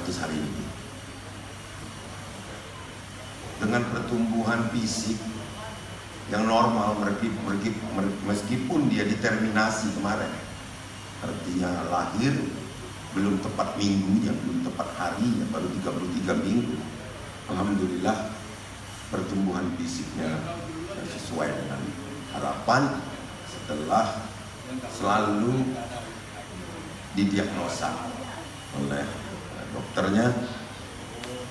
artis hari ini. Dengan pertumbuhan fisik yang normal, meskipun dia diterminasi kemarin, artinya lahir belum tepat minggunya, belum tepat harinya, baru 33 minggu. Alhamdulillah pertumbuhan fisiknya sesuai dengan harapan setelah selalu didiagnosa oleh dokternya.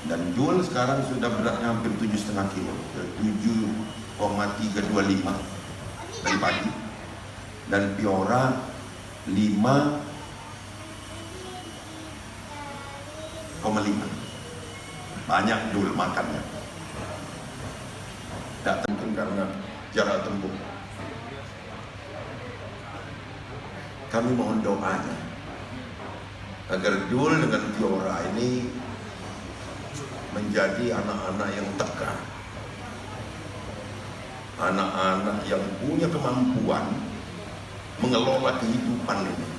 Dan Jul sekarang sudah beratnya hampir 7,5 kilo, 7,325 dari pagi, dan Piora 5,5. Banyak Jul makannya. Tidak mungkin karena jarak tempuh. Kami mohon doanya agar Jul dengan Piora ini menjadi anak-anak yang tegar, anak-anak yang punya kemampuan mengelola kehidupan ini.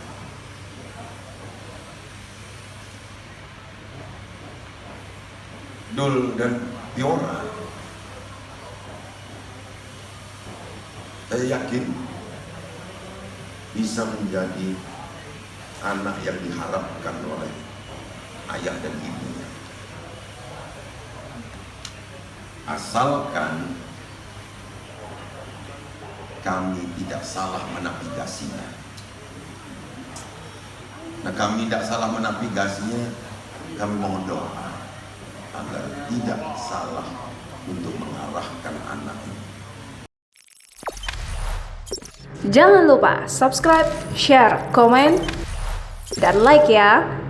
Dul dan Piora, saya yakin bisa menjadi anak yang diharapkan oleh ayah dan ibunya. Asalkan kami tidak salah menavigasinya. Nah, kami tidak salah menavigasinya, kami mohon doa agar tidak salah untuk mengarahkan anak ini. Jangan lupa subscribe, share, komen, dan like ya.